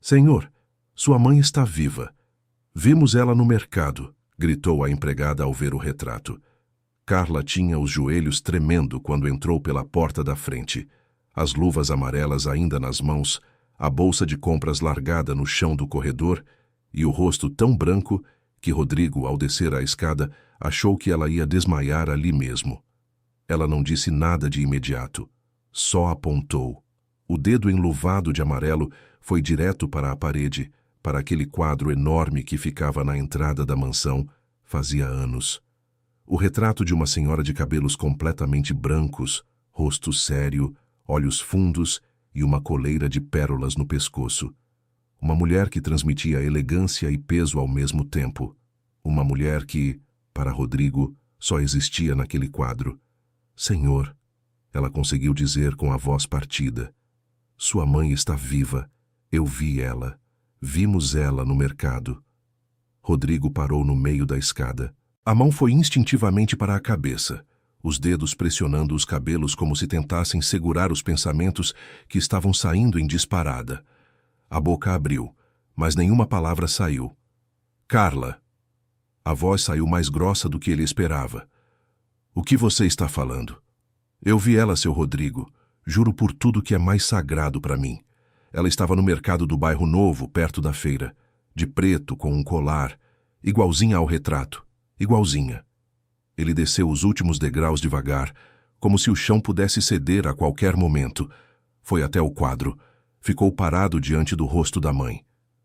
Senhor, sua mãe está viva. Vimos ela no mercado, gritou a empregada ao ver o retrato. Carla tinha os joelhos tremendo quando entrou pela porta da frente, as luvas amarelas ainda nas mãos, a bolsa de compras largada no chão do corredor e o rosto tão branco que Rodrigo, ao descer a escada, achou que ela ia desmaiar ali mesmo. Ela não disse nada de imediato, só apontou. O dedo enluvado de amarelo foi direto para a parede, para aquele quadro enorme que ficava na entrada da mansão, fazia anos. O retrato de uma senhora de cabelos completamente brancos, rosto sério, olhos fundos e uma coleira de pérolas no pescoço. Uma mulher que transmitia elegância e peso ao mesmo tempo. Uma mulher que, para Rodrigo, só existia naquele quadro. Senhor, ela conseguiu dizer com a voz partida. Sua mãe está viva. Eu vi ela. Vimos ela no mercado. Rodrigo parou no meio da escada. A mão foi instintivamente para a cabeça, os dedos pressionando os cabelos como se tentassem segurar os pensamentos que estavam saindo em disparada. A boca abriu, mas nenhuma palavra saiu. Carla. A voz saiu mais grossa do que ele esperava. O que você está falando? Eu vi ela, seu Rodrigo. Juro por tudo que é mais sagrado para mim. Ela estava no mercado do bairro Novo, perto da feira, de preto, com um colar, igualzinha ao retrato, igualzinha. Ele desceu os últimos degraus devagar, como se o chão pudesse ceder a qualquer momento. Foi até o quadro. Ficou parado diante do rosto da mãe.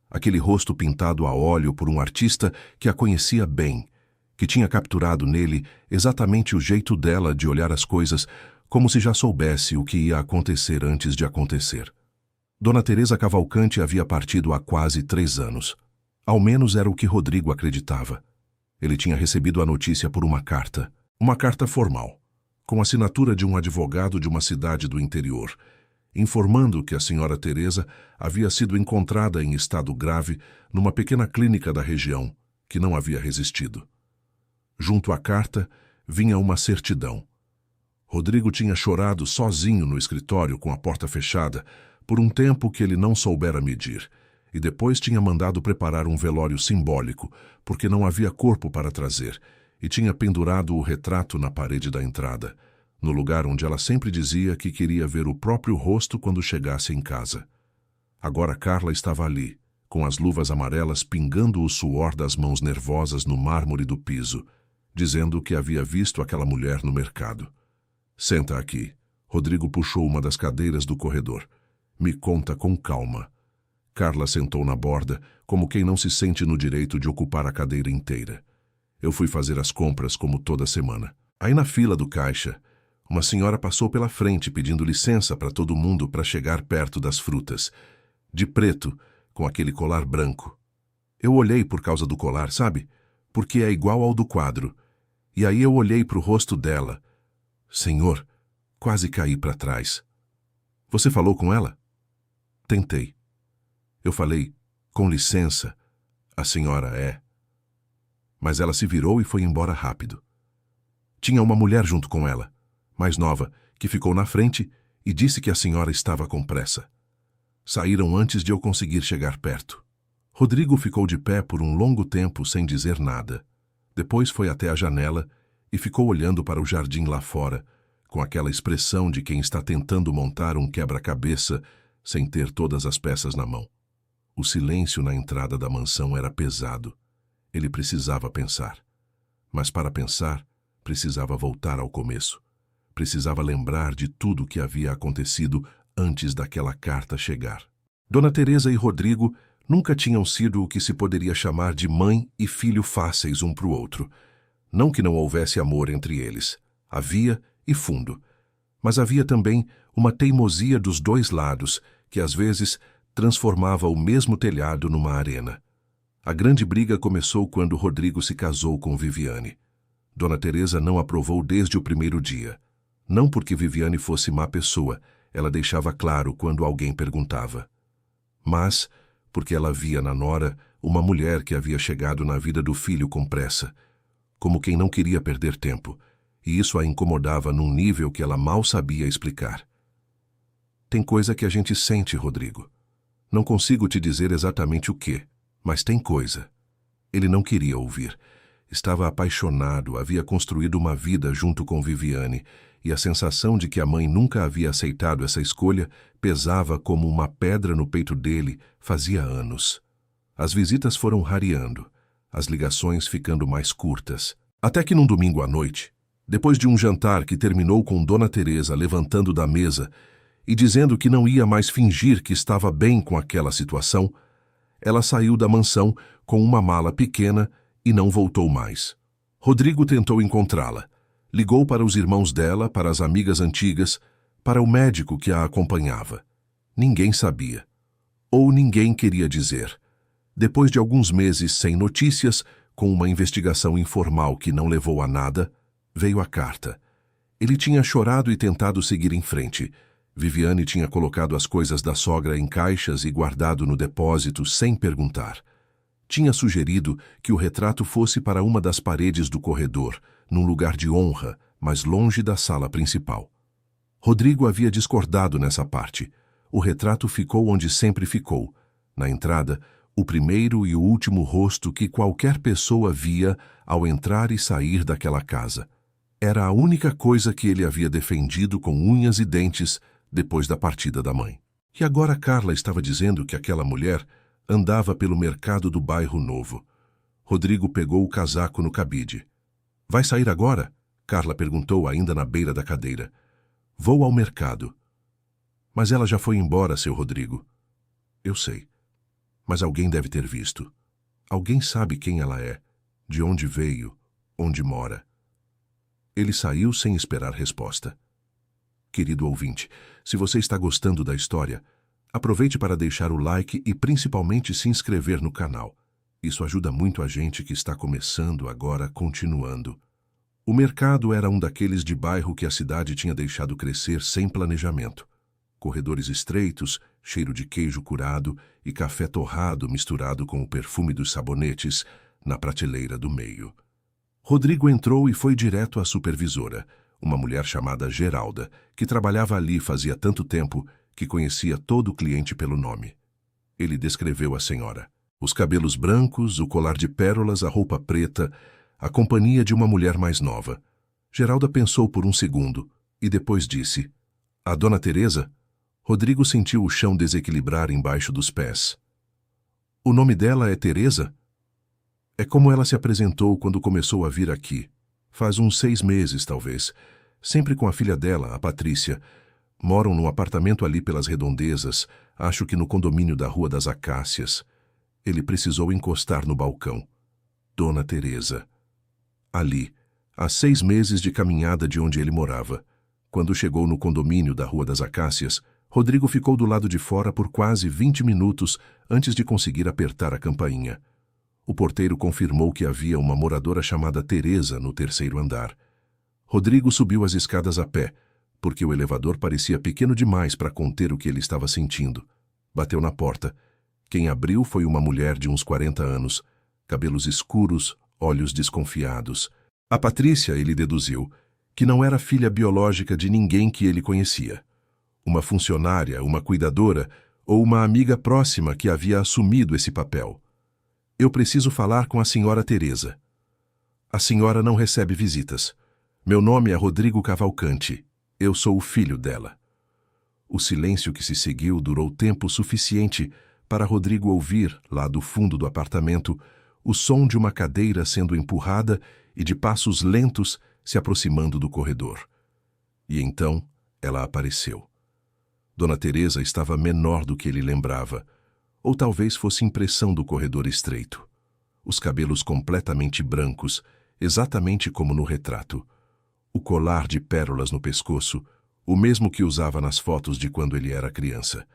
Aquele rosto pintado a óleo por um artista que a conhecia bem, que tinha capturado nele exatamente o jeito dela de olhar as coisas, como se já soubesse o que ia acontecer antes de acontecer. Dona Teresa Cavalcante havia partido há quase 3 anos. Ao menos era o que Rodrigo acreditava. Ele tinha recebido a notícia por uma carta formal, com assinatura de um advogado de uma cidade do interior, informando que a senhora Teresa havia sido encontrada em estado grave numa pequena clínica da região, que não havia resistido. Junto à carta vinha uma certidão. Rodrigo tinha chorado sozinho no escritório com a porta fechada por um tempo que ele não soubera medir, e depois tinha mandado preparar um velório simbólico, porque não havia corpo para trazer, e tinha pendurado o retrato na parede da entrada, no lugar onde ela sempre dizia que queria ver o próprio rosto quando chegasse em casa. Agora Carla estava ali, com as luvas amarelas pingando o suor das mãos nervosas no mármore do piso, dizendo que havia visto aquela mulher no mercado. Senta aqui. Rodrigo puxou uma das cadeiras do corredor. Me conta com calma. Carla sentou na borda, como quem não se sente no direito de ocupar a cadeira inteira. Eu fui fazer as compras como toda semana. Aí na fila do caixa, uma senhora passou pela frente pedindo licença para todo mundo para chegar perto das frutas. De preto, com aquele colar branco. Eu olhei por causa do colar, sabe? Porque é igual ao do quadro. E aí eu olhei para o rosto dela. Senhor, quase caí para trás. Você falou com ela? Tentei. Eu falei, com licença, a senhora é. Mas ela se virou e foi embora rápido. Tinha uma mulher junto com ela, mais nova, que ficou na frente e disse que a senhora estava com pressa. Saíram antes de eu conseguir chegar perto. Rodrigo ficou de pé por um longo tempo sem dizer nada. Depois foi até a janela e ficou olhando para o jardim lá fora, com aquela expressão de quem está tentando montar um quebra-cabeça sem ter todas as peças na mão. O silêncio na entrada da mansão era pesado. Ele precisava pensar. Mas para pensar, precisava voltar ao começo. Precisava lembrar de tudo o que havia acontecido antes daquela carta chegar. Dona Teresa e Rodrigo nunca tinham sido o que se poderia chamar de mãe e filho fáceis um para o outro. Não que não houvesse amor entre eles. Havia e fundo. Mas havia também uma teimosia dos dois lados, que às vezes transformava o mesmo telhado numa arena. A grande briga começou quando Rodrigo se casou com Viviane. Dona Teresa não aprovou desde o primeiro dia. Não porque Viviane fosse má pessoa, ela deixava claro quando alguém perguntava. Mas porque ela via na nora uma mulher que havia chegado na vida do filho com pressa, como quem não queria perder tempo, e isso a incomodava num nível que ela mal sabia explicar. Tem coisa que a gente sente, Rodrigo. Não consigo te dizer exatamente o que, mas tem coisa. Ele não queria ouvir. Estava apaixonado, havia construído uma vida junto com Viviane, e a sensação de que a mãe nunca havia aceitado essa escolha pesava como uma pedra no peito dele fazia anos. As visitas foram rareando, as ligações ficando mais curtas. Até que num domingo à noite, depois de um jantar que terminou com Dona Teresa levantando da mesa e dizendo que não ia mais fingir que estava bem com aquela situação, ela saiu da mansão com uma mala pequena e não voltou mais. Rodrigo tentou encontrá-la. Ligou para os irmãos dela, para as amigas antigas, para o médico que a acompanhava. Ninguém sabia. Ou ninguém queria dizer. Depois de alguns meses sem notícias, com uma investigação informal que não levou a nada, veio a carta. Ele tinha chorado e tentado seguir em frente. Viviane tinha colocado as coisas da sogra em caixas e guardado no depósito sem perguntar. Tinha sugerido que o retrato fosse para uma das paredes do corredor, num lugar de honra, mas longe da sala principal. Rodrigo havia discordado nessa parte. O retrato ficou onde sempre ficou, na entrada, o primeiro e o último rosto que qualquer pessoa via ao entrar e sair daquela casa. Era a única coisa que ele havia defendido com unhas e dentes depois da partida da mãe. E agora Carla estava dizendo que aquela mulher andava pelo mercado do bairro Novo. Rodrigo pegou o casaco no cabide. — Vai sair agora? Carla perguntou ainda na beira da cadeira. — Vou ao mercado. — Mas ela já foi embora, seu Rodrigo. — Eu sei. Mas alguém deve ter visto. Alguém sabe quem ela é, de onde veio, onde mora. Ele saiu sem esperar resposta. Querido ouvinte, se você está gostando da história, aproveite para deixar o like e principalmente se inscrever no canal. Isso ajuda muito a gente que está começando agora, continuando. O mercado era um daqueles de bairro que a cidade tinha deixado crescer sem planejamento. Corredores estreitos, cheiro de queijo curado e café torrado misturado com o perfume dos sabonetes na prateleira do meio. Rodrigo entrou e foi direto à supervisora, uma mulher chamada Geralda, que trabalhava ali fazia tanto tempo que conhecia todo o cliente pelo nome. Ele descreveu a senhora. Os cabelos brancos, o colar de pérolas, a roupa preta, a companhia de uma mulher mais nova. Geralda pensou por um segundo e depois disse: — A Dona Teresa? Rodrigo sentiu o chão desequilibrar embaixo dos pés. — O nome dela é Teresa? É como ela se apresentou quando começou a vir aqui. Faz uns 6 meses, talvez. Sempre com a filha dela, a Patrícia. Moram num apartamento ali pelas redondezas, acho que no condomínio da Rua das Acácias. Ele precisou encostar no balcão. Dona Teresa. Ali, a 6 meses de caminhada de onde ele morava. Quando chegou no condomínio da Rua das Acácias, Rodrigo ficou do lado de fora por quase 20 minutos antes de conseguir apertar a campainha. O porteiro confirmou que havia uma moradora chamada Teresa no 3º andar. Rodrigo subiu as escadas a pé, porque o elevador parecia pequeno demais para conter o que ele estava sentindo. Bateu na porta. Quem abriu foi uma mulher de uns 40 anos, cabelos escuros, olhos desconfiados. A Patrícia, ele deduziu, que não era filha biológica de ninguém que ele conhecia. Uma funcionária, uma cuidadora ou uma amiga próxima que havia assumido esse papel. — Eu preciso falar com a senhora Teresa. — A senhora não recebe visitas. Meu nome é Rodrigo Cavalcante. Eu sou o filho dela. O silêncio que se seguiu durou tempo suficiente para Rodrigo ouvir, lá do fundo do apartamento, o som de uma cadeira sendo empurrada e de passos lentos se aproximando do corredor. E então ela apareceu. Dona Teresa estava menor do que ele lembrava, ou talvez fosse impressão do corredor estreito. Os cabelos completamente brancos, exatamente como no retrato. O colar de pérolas no pescoço, o mesmo que usava nas fotos de quando ele era criança.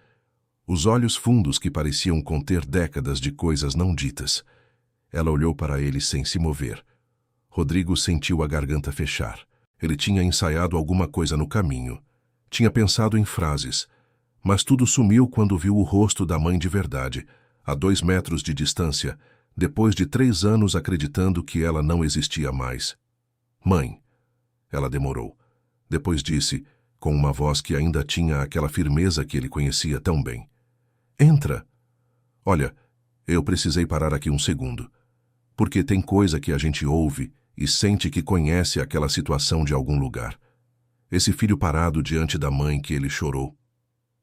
Os olhos fundos que pareciam conter décadas de coisas não ditas. Ela olhou para ele sem se mover. Rodrigo sentiu a garganta fechar. Ele tinha ensaiado alguma coisa no caminho. Tinha pensado em frases. Mas tudo sumiu quando viu o rosto da mãe de verdade, a 2 metros de distância, depois de 3 anos acreditando que ela não existia mais. — Mãe. Ela demorou. Depois disse, com uma voz que ainda tinha aquela firmeza que ele conhecia tão bem: — Entra. Olha, eu precisei parar aqui um segundo. Porque tem coisa que a gente ouve e sente que conhece aquela situação de algum lugar. Esse filho parado diante da mãe que ele chorou.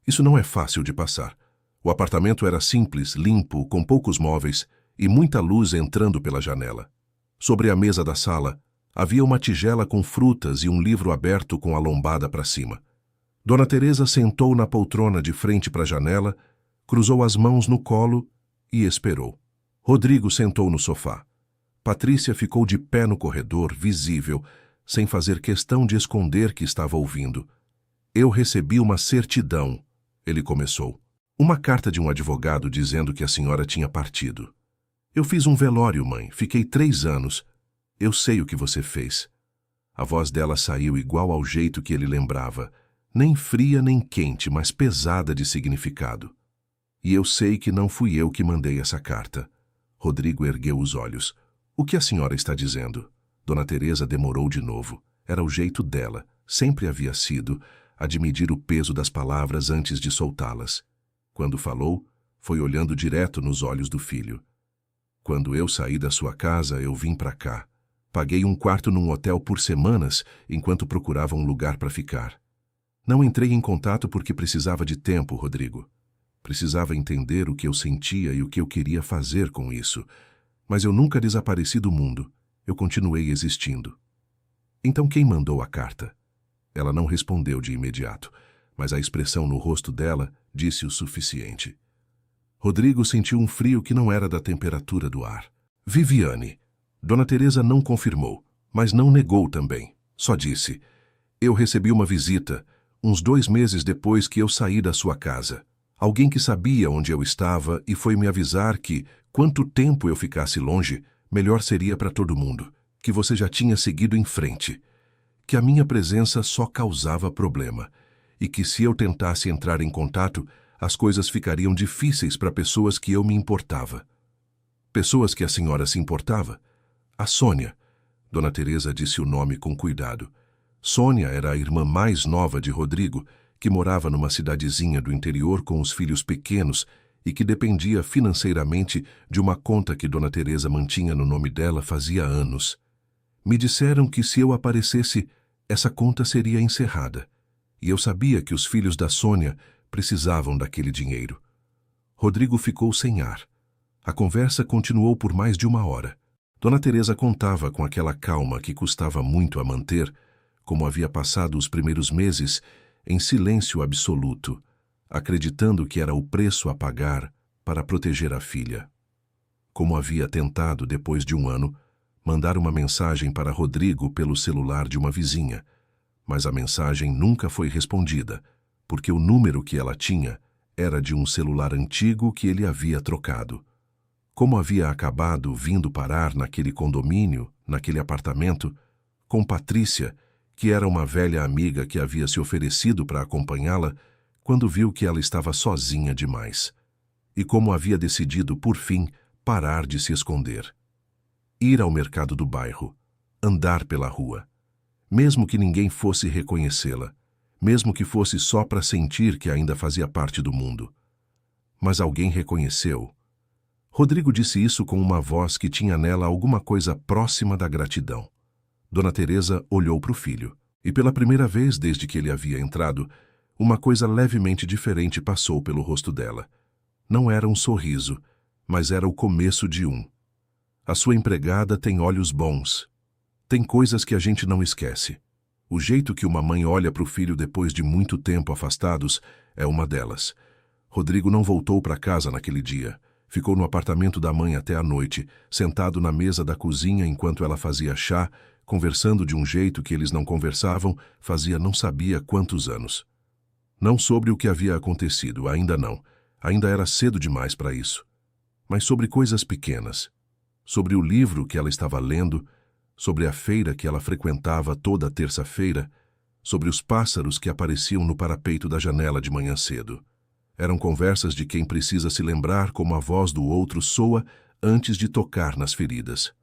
Isso não é fácil de passar. O apartamento era simples, limpo, com poucos móveis e muita luz entrando pela janela. Sobre a mesa da sala, havia uma tigela com frutas e um livro aberto com a lombada para cima. Dona Teresa sentou na poltrona de frente para a janela, cruzou as mãos no colo e esperou. Rodrigo sentou no sofá. Patrícia ficou de pé no corredor, visível, sem fazer questão de esconder que estava ouvindo. Eu recebi uma certidão, ele começou. Uma carta de um advogado dizendo que a senhora tinha partido. Eu fiz um velório, mãe. Fiquei 3 anos. Eu sei o que você fez. A voz dela saiu igual ao jeito que ele lembrava. Nem fria nem quente, mas pesada de significado. E eu sei que não fui eu que mandei essa carta. Rodrigo ergueu os olhos. O que a senhora está dizendo? Dona Teresa demorou de novo. Era o jeito dela, sempre havia sido, admitir o peso das palavras antes de soltá-las. Quando falou, foi olhando direto nos olhos do filho. Quando eu saí da sua casa, eu vim para cá. Paguei um quarto num hotel por semanas, enquanto procurava um lugar para ficar. Não entrei em contato porque precisava de tempo, Rodrigo. Precisava entender o que eu sentia e o que eu queria fazer com isso. Mas eu nunca desapareci do mundo. Eu continuei existindo. Então quem mandou a carta? Ela não respondeu de imediato, mas a expressão no rosto dela disse o suficiente. Rodrigo sentiu um frio que não era da temperatura do ar. Viviane. Dona Teresa não confirmou, mas não negou também. Só disse: eu recebi uma visita, uns 2 meses depois que eu saí da sua casa. Alguém que sabia onde eu estava e foi me avisar que, quanto tempo eu ficasse longe, melhor seria para todo mundo, que você já tinha seguido em frente, que a minha presença só causava problema, e que se eu tentasse entrar em contato, as coisas ficariam difíceis para pessoas que eu me importava. Pessoas que a senhora se importava? A Sônia. Dona Teresa disse o nome com cuidado. Sônia era a irmã mais nova de Rodrigo, que morava numa cidadezinha do interior com os filhos pequenos e que dependia financeiramente de uma conta que Dona Teresa mantinha no nome dela fazia anos. Me disseram que se eu aparecesse, essa conta seria encerrada. E eu sabia que os filhos da Sônia precisavam daquele dinheiro. Rodrigo ficou sem ar. A conversa continuou por mais de 1 hora. Dona Teresa contava com aquela calma que custava muito a manter, como havia passado os primeiros meses, em silêncio absoluto, acreditando que era o preço a pagar para proteger a filha. Como havia tentado, depois de 1 ano, mandar uma mensagem para Rodrigo pelo celular de uma vizinha, mas a mensagem nunca foi respondida, porque o número que ela tinha era de um celular antigo que ele havia trocado. Como havia acabado vindo parar naquele condomínio, naquele apartamento, com Patrícia, que era uma velha amiga que havia se oferecido para acompanhá-la quando viu que ela estava sozinha demais. E como havia decidido, por fim, parar de se esconder. Ir ao mercado do bairro, andar pela rua. Mesmo que ninguém fosse reconhecê-la, mesmo que fosse só para sentir que ainda fazia parte do mundo. Mas alguém reconheceu. Rodrigo disse isso com uma voz que tinha nela alguma coisa próxima da gratidão. Dona Teresa olhou para o filho, e pela primeira vez desde que ele havia entrado, uma coisa levemente diferente passou pelo rosto dela. Não era um sorriso, mas era o começo de um. A sua empregada tem olhos bons. Tem coisas que a gente não esquece. O jeito que uma mãe olha para o filho depois de muito tempo afastados é uma delas. Rodrigo não voltou para casa naquele dia. Ficou no apartamento da mãe até a noite, sentado na mesa da cozinha enquanto ela fazia chá, conversando de um jeito que eles não conversavam fazia não sabia quantos anos. Não sobre o que havia acontecido, ainda não. Ainda era cedo demais para isso. Mas sobre coisas pequenas. Sobre o livro que ela estava lendo, sobre a feira que ela frequentava toda terça-feira, sobre os pássaros que apareciam no parapeito da janela de manhã cedo. Eram conversas de quem precisa se lembrar como a voz do outro soa antes de tocar nas feridas.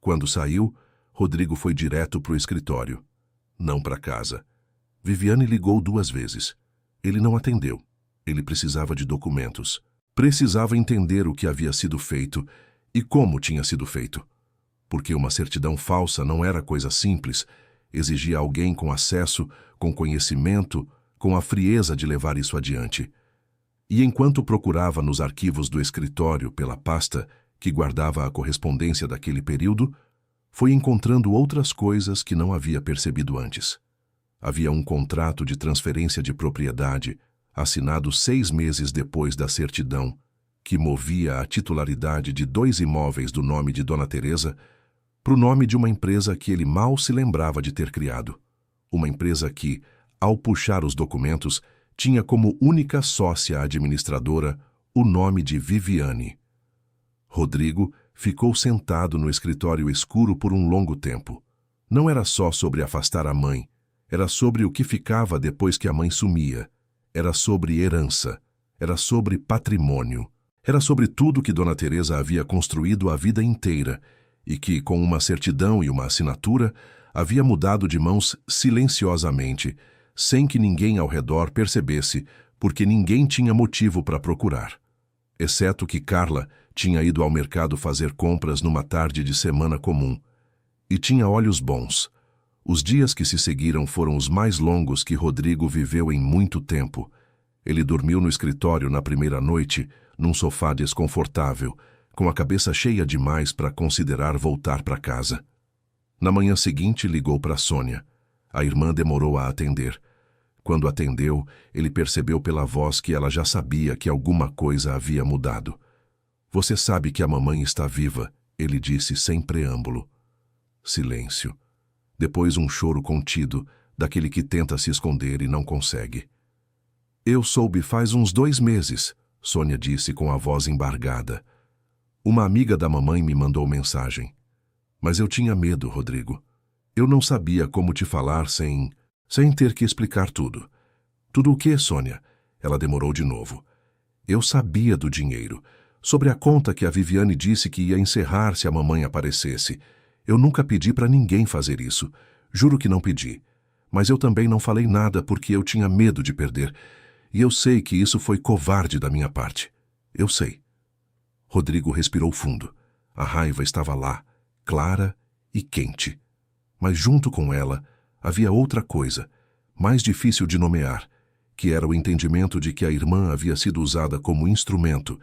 Quando saiu, Rodrigo foi direto para o escritório, não para casa. Viviane ligou 2 vezes. Ele não atendeu. Ele precisava de documentos. Precisava entender o que havia sido feito e como tinha sido feito. Porque uma certidão falsa não era coisa simples, exigia alguém com acesso, com conhecimento, com a frieza de levar isso adiante. E enquanto procurava nos arquivos do escritório pela pasta que guardava a correspondência daquele período, foi encontrando outras coisas que não havia percebido antes. Havia um contrato de transferência de propriedade, assinado 6 meses depois da certidão, que movia a titularidade de 2 imóveis do nome de Dona Teresa para o nome de uma empresa que ele mal se lembrava de ter criado. Uma empresa que, ao puxar os documentos, tinha como única sócia administradora o nome de Viviane. Rodrigo ficou sentado no escritório escuro por um longo tempo. Não era só sobre afastar a mãe, era sobre o que ficava depois que a mãe sumia. Era sobre herança, era sobre patrimônio, era sobre tudo que Dona Teresa havia construído a vida inteira e que, com uma certidão e uma assinatura, havia mudado de mãos silenciosamente, sem que ninguém ao redor percebesse, porque ninguém tinha motivo para procurar. Exceto que Carla tinha ido ao mercado fazer compras numa tarde de semana comum. E tinha olhos bons. Os dias que se seguiram foram os mais longos que Rodrigo viveu em muito tempo. Ele dormiu no escritório na primeira noite, num sofá desconfortável, com a cabeça cheia demais para considerar voltar para casa. Na manhã seguinte, ligou para Sônia. A irmã demorou a atender. Quando atendeu, ele percebeu pela voz que ela já sabia que alguma coisa havia mudado. "Você sabe que a mamãe está viva", ele disse sem preâmbulo. Silêncio. Depois um choro contido, daquele que tenta se esconder e não consegue. "Eu soube faz uns 2 meses", Sônia disse com a voz embargada. "Uma amiga da mamãe me mandou mensagem. Mas eu tinha medo, Rodrigo. Eu não sabia como te falar sem ter que explicar tudo." "Tudo o quê, Sônia?" Ela demorou de novo. "Eu sabia do dinheiro, sobre a conta que a Viviane disse que ia encerrar se a mamãe aparecesse. Eu nunca pedi para ninguém fazer isso. Juro que não pedi. Mas eu também não falei nada porque eu tinha medo de perder. E eu sei que isso foi covarde da minha parte. Eu sei." Rodrigo respirou fundo. A raiva estava lá, clara e quente. Mas junto com ela, havia outra coisa, mais difícil de nomear, que era o entendimento de que a irmã havia sido usada como instrumento,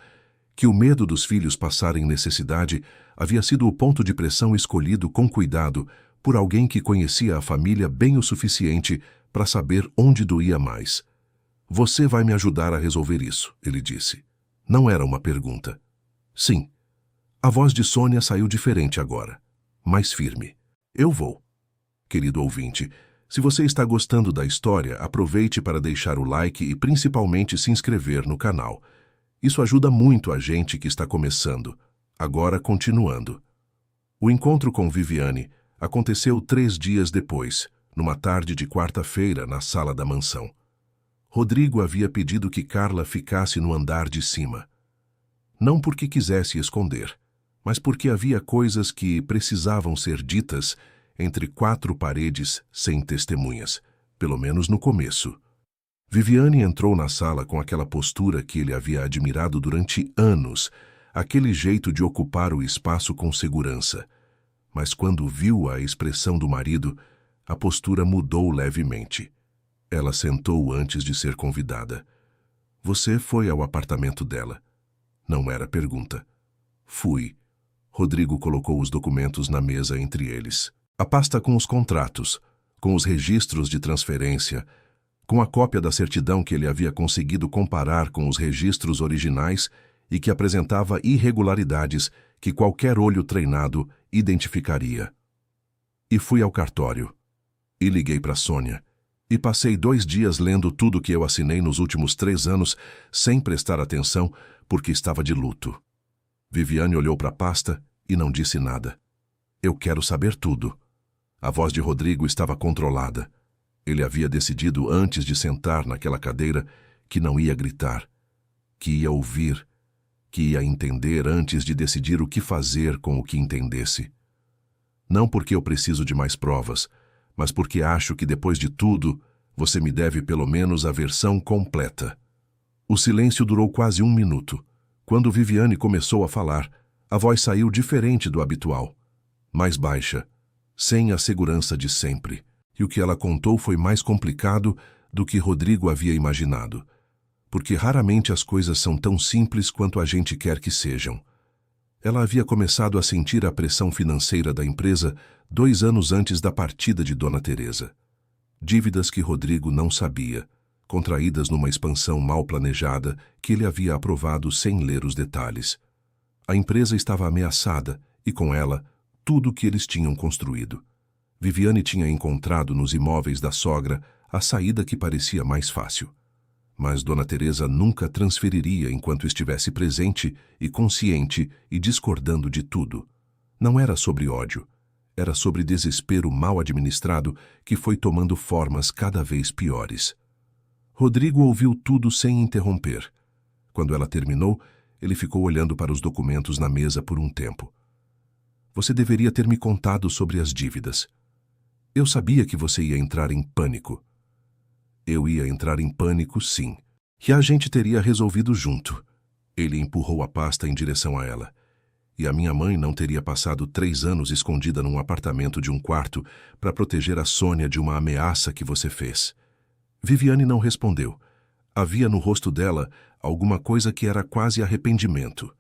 que o medo dos filhos passarem necessidade havia sido o ponto de pressão escolhido com cuidado por alguém que conhecia a família bem o suficiente para saber onde doía mais. "Você vai me ajudar a resolver isso", ele disse. Não era uma pergunta. "Sim." A voz de Sônia saiu diferente agora, mais firme. "Eu vou." Querido ouvinte, se você está gostando da história, aproveite para deixar o like e principalmente se inscrever no canal. Isso ajuda muito a gente que está começando. Agora, continuando. O encontro com Viviane aconteceu 3 dias depois, numa tarde de quarta-feira, na sala da mansão. Rodrigo havia pedido que Carla ficasse no andar de cima. Não porque quisesse esconder, mas porque havia coisas que precisavam ser ditas entre 4 paredes sem testemunhas, pelo menos no começo. Viviane entrou na sala com aquela postura que ele havia admirado durante anos, aquele jeito de ocupar o espaço com segurança. Mas quando viu a expressão do marido, a postura mudou levemente. Ela sentou antes de ser convidada. "Você foi ao apartamento dela?" Não era pergunta. "Fui." Rodrigo colocou os documentos na mesa entre eles. A pasta com os contratos, com os registros de transferência, com a cópia da certidão que ele havia conseguido comparar com os registros originais e que apresentava irregularidades que qualquer olho treinado identificaria. E fui ao cartório. E liguei para Sônia. E passei 2 dias lendo tudo que eu assinei nos últimos 3 anos, sem prestar atenção, porque estava de luto. Viviane olhou para a pasta e não disse nada. "Eu quero saber tudo." A voz de Rodrigo estava controlada. Ele havia decidido antes de sentar naquela cadeira que não ia gritar, que ia ouvir, que ia entender antes de decidir o que fazer com o que entendesse. "Não porque eu preciso de mais provas, mas porque acho que depois de tudo, você me deve pelo menos a versão completa." O silêncio durou quase 1 minuto. Quando Viviane começou a falar, a voz saiu diferente do habitual, mais baixa, sem a segurança de sempre. E o que ela contou foi mais complicado do que Rodrigo havia imaginado, porque raramente as coisas são tão simples quanto a gente quer que sejam. Ela havia começado a sentir a pressão financeira da empresa 2 anos antes da partida de Dona Teresa. Dívidas que Rodrigo não sabia, contraídas numa expansão mal planejada que ele havia aprovado sem ler os detalhes. A empresa estava ameaçada e, com ela, tudo o que eles tinham construído. Viviane tinha encontrado nos imóveis da sogra a saída que parecia mais fácil. Mas Dona Teresa nunca transferiria enquanto estivesse presente e consciente e discordando de tudo. Não era sobre ódio, era sobre desespero mal administrado que foi tomando formas cada vez piores. Rodrigo ouviu tudo sem interromper. Quando ela terminou, ele ficou olhando para os documentos na mesa por um tempo. Você deveria ter me contado sobre as dívidas. Eu sabia que você ia entrar em pânico. Eu ia entrar em pânico, sim. E a gente teria resolvido junto. Ele empurrou a pasta em direção a ela. E a minha mãe não teria passado 3 anos escondida num apartamento de um quarto para proteger a Sônia de uma ameaça que você fez. Viviane não respondeu. Havia no rosto dela alguma coisa que era quase arrependimento,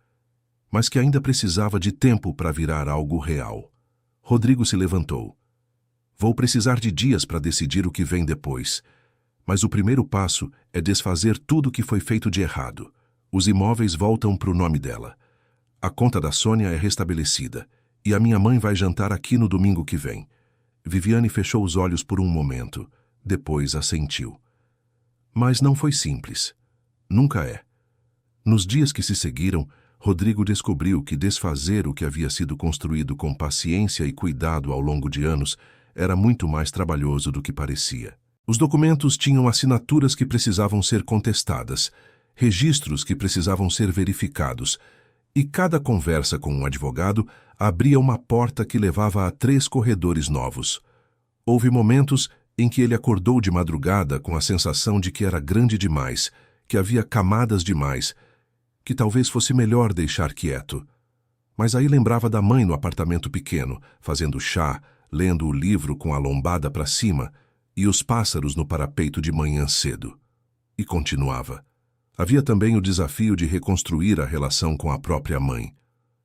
mas que ainda precisava de tempo para virar algo real. Rodrigo se levantou. Vou precisar de dias para decidir o que vem depois. Mas o primeiro passo é desfazer tudo o que foi feito de errado. Os imóveis voltam para o nome dela. A conta da Sônia é restabelecida. E a minha mãe vai jantar aqui no domingo que vem. Viviane fechou os olhos por um momento. Depois assentiu. Mas não foi simples. Nunca é. Nos dias que se seguiram, Rodrigo descobriu que desfazer o que havia sido construído com paciência e cuidado ao longo de anos era muito mais trabalhoso do que parecia. Os documentos tinham assinaturas que precisavam ser contestadas, registros que precisavam ser verificados, e cada conversa com um advogado abria uma porta que levava a 3 corredores novos. Houve momentos em que ele acordou de madrugada com a sensação de que era grande demais, que havia camadas demais, que talvez fosse melhor deixar quieto. Mas aí lembrava da mãe no apartamento pequeno, fazendo chá, lendo o livro com a lombada para cima, e os pássaros no parapeito de manhã cedo. E continuava. Havia também o desafio de reconstruir a relação com a própria mãe.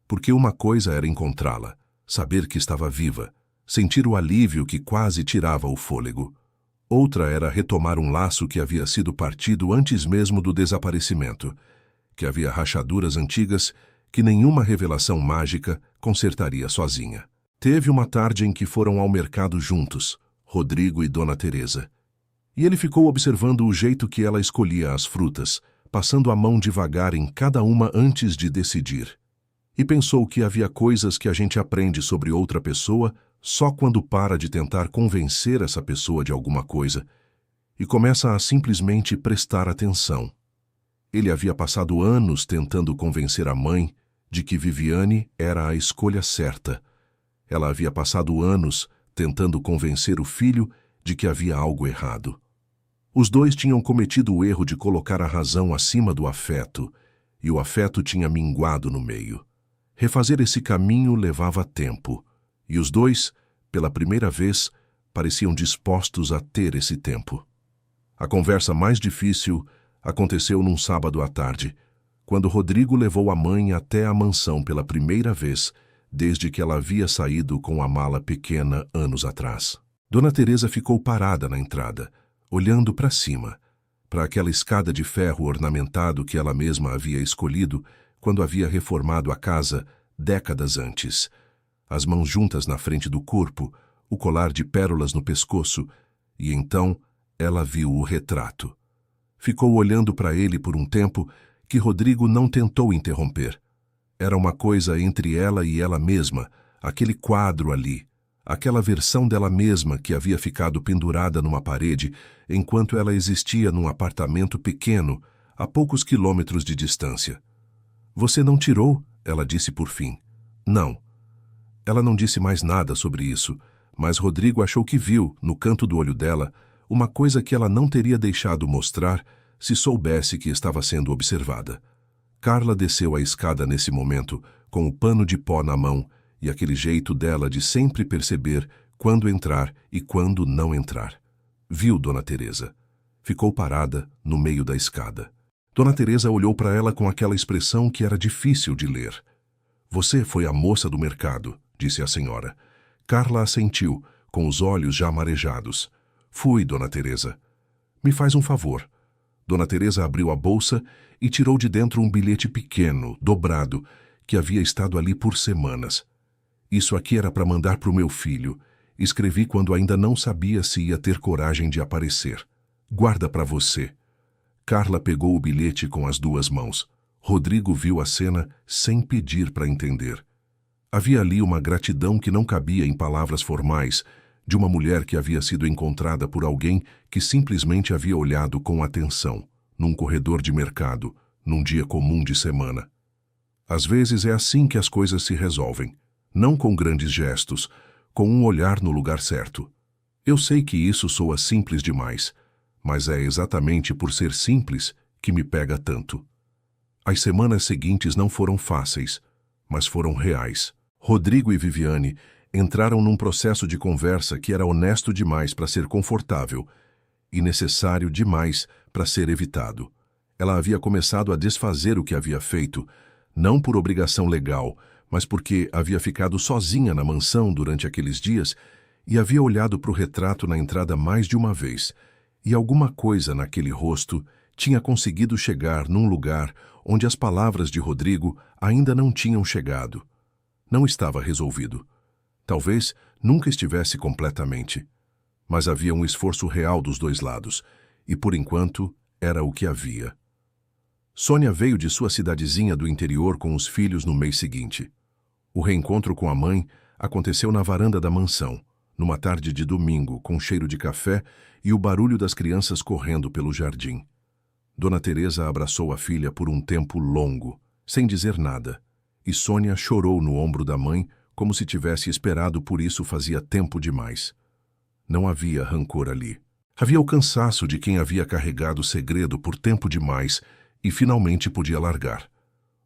Porque uma coisa era encontrá-la, saber que estava viva, sentir o alívio que quase tirava o fôlego. Outra era retomar um laço que havia sido partido antes mesmo do desaparecimento, que havia rachaduras antigas que nenhuma revelação mágica consertaria sozinha. Teve uma tarde em que foram ao mercado juntos, Rodrigo e Dona Teresa. E ele ficou observando o jeito que ela escolhia as frutas, passando a mão devagar em cada uma antes de decidir. E pensou que havia coisas que a gente aprende sobre outra pessoa só quando para de tentar convencer essa pessoa de alguma coisa e começa a simplesmente prestar atenção. Ele havia passado anos tentando convencer a mãe de que Viviane era a escolha certa. Ela havia passado anos tentando convencer o filho de que havia algo errado. Os dois tinham cometido o erro de colocar a razão acima do afeto, e o afeto tinha minguado no meio. Refazer esse caminho levava tempo, e os dois, pela primeira vez, pareciam dispostos a ter esse tempo. A conversa mais difícil aconteceu num sábado à tarde, quando Rodrigo levou a mãe até a mansão pela primeira vez desde que ela havia saído com a mala pequena anos atrás. Dona Teresa ficou parada na entrada, olhando para cima, para aquela escada de ferro ornamentado que ela mesma havia escolhido quando havia reformado a casa décadas antes. As mãos juntas na frente do corpo, o colar de pérolas no pescoço, e então ela viu o retrato. Ficou olhando para ele por um tempo que Rodrigo não tentou interromper. Era uma coisa entre ela e ela mesma, aquele quadro ali, aquela versão dela mesma que havia ficado pendurada numa parede enquanto ela existia num apartamento pequeno, a poucos quilômetros de distância. Você não tirou? Ela disse por fim. Não. Ela não disse mais nada sobre isso, mas Rodrigo achou que viu, no canto do olho dela, uma coisa que ela não teria deixado mostrar se soubesse que estava sendo observada. Carla desceu a escada nesse momento, com o pano de pó na mão e aquele jeito dela de sempre perceber quando entrar e quando não entrar. Viu Dona Teresa. Ficou parada no meio da escada. Dona Teresa olhou para ela com aquela expressão que era difícil de ler. Você foi a moça do mercado, disse a senhora. Carla assentiu, com os olhos já marejados. Fui, Dona Teresa. Me faz um favor. Dona Teresa abriu a bolsa e tirou de dentro um bilhete pequeno, dobrado, que havia estado ali por semanas. Isso aqui era para mandar para o meu filho. Escrevi quando ainda não sabia se ia ter coragem de aparecer. Guarda para você. Carla pegou o bilhete com as duas mãos. Rodrigo viu a cena sem pedir para entender. Havia ali uma gratidão que não cabia em palavras formais, de uma mulher que havia sido encontrada por alguém que simplesmente havia olhado com atenção, num corredor de mercado, num dia comum de semana. Às vezes é assim que as coisas se resolvem, não com grandes gestos, com um olhar no lugar certo. Eu sei que isso soa simples demais, mas é exatamente por ser simples que me pega tanto. As semanas seguintes não foram fáceis, mas foram reais. Rodrigo e Viviane entraram num processo de conversa que era honesto demais para ser confortável e necessário demais para ser evitado. Ela havia começado a desfazer o que havia feito, não por obrigação legal, mas porque havia ficado sozinha na mansão durante aqueles dias e havia olhado para o retrato na entrada mais de uma vez, e alguma coisa naquele rosto tinha conseguido chegar num lugar onde as palavras de Rodrigo ainda não tinham chegado. Não estava resolvido. Talvez nunca estivesse completamente. Mas havia um esforço real dos dois lados, e por enquanto era o que havia. Sônia veio de sua cidadezinha do interior com os filhos no mês seguinte. O reencontro com a mãe aconteceu na varanda da mansão, numa tarde de domingo, com cheiro de café e o barulho das crianças correndo pelo jardim. Dona Teresa abraçou a filha por um tempo longo, sem dizer nada, e Sônia chorou no ombro da mãe como se tivesse esperado por isso fazia tempo demais. Não havia rancor ali. Havia o cansaço de quem havia carregado o segredo por tempo demais e finalmente podia largar.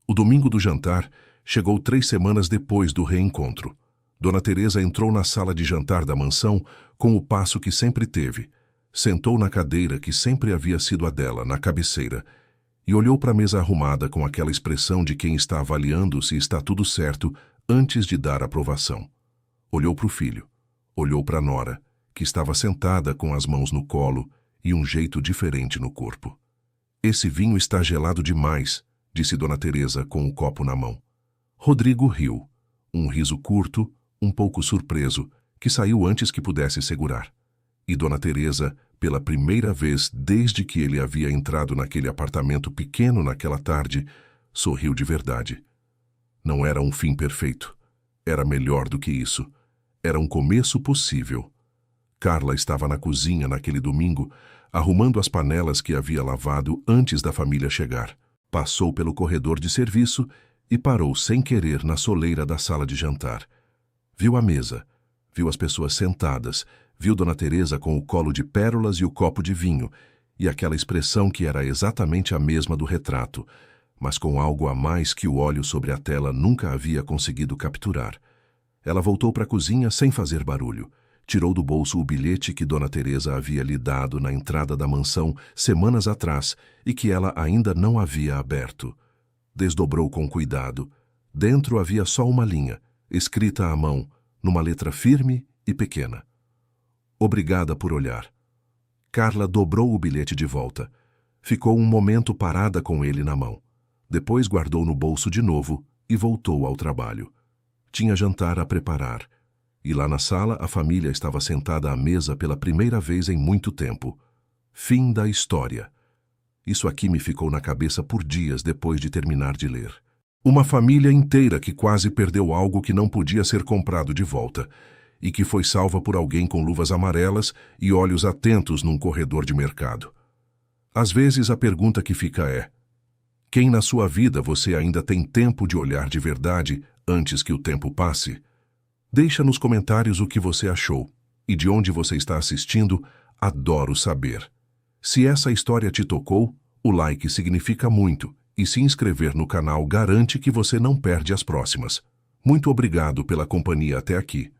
O domingo do jantar chegou 3 semanas depois do reencontro. Dona Teresa entrou na sala de jantar da mansão com o passo que sempre teve. Sentou na cadeira que sempre havia sido a dela, na cabeceira, e olhou para a mesa arrumada com aquela expressão de quem está avaliando se está tudo certo antes de dar aprovação. Olhou para o filho, olhou para a nora, que estava sentada com as mãos no colo e um jeito diferente no corpo. Esse vinho está gelado demais, disse Dona Teresa com o copo na mão. Rodrigo riu, um riso curto, um pouco surpreso, que saiu antes que pudesse segurar. E Dona Teresa, pela primeira vez desde que ele havia entrado naquele apartamento pequeno naquela tarde, sorriu de verdade. Não era um fim perfeito. Era melhor do que isso. Era um começo possível. Carla estava na cozinha naquele domingo, arrumando as panelas que havia lavado antes da família chegar. Passou pelo corredor de serviço e parou sem querer na soleira da sala de jantar. Viu a mesa, viu as pessoas sentadas, viu Dona Teresa com o colo de pérolas e o copo de vinho, e aquela expressão que era exatamente a mesma do retrato, mas com algo a mais que o óleo sobre a tela nunca havia conseguido capturar. Ela voltou para a cozinha sem fazer barulho. Tirou do bolso o bilhete que Dona Teresa havia lhe dado na entrada da mansão semanas atrás e que ela ainda não havia aberto. Desdobrou com cuidado. Dentro havia só uma linha, escrita à mão, numa letra firme e pequena. Obrigada por olhar. Carla dobrou o bilhete de volta. Ficou um momento parada com ele na mão. Depois guardou no bolso de novo e voltou ao trabalho. Tinha jantar a preparar. E lá na sala a família estava sentada à mesa pela primeira vez em muito tempo. Fim da história. Isso aqui me ficou na cabeça por dias depois de terminar de ler. Uma família inteira que quase perdeu algo que não podia ser comprado de volta e que foi salva por alguém com luvas amarelas e olhos atentos num corredor de mercado. Às vezes a pergunta que fica é: quem na sua vida você ainda tem tempo de olhar de verdade antes que o tempo passe? Deixa nos comentários o que você achou e de onde você está assistindo, adoro saber. Se essa história te tocou, o like significa muito e se inscrever no canal garante que você não perde as próximas. Muito obrigado pela companhia até aqui.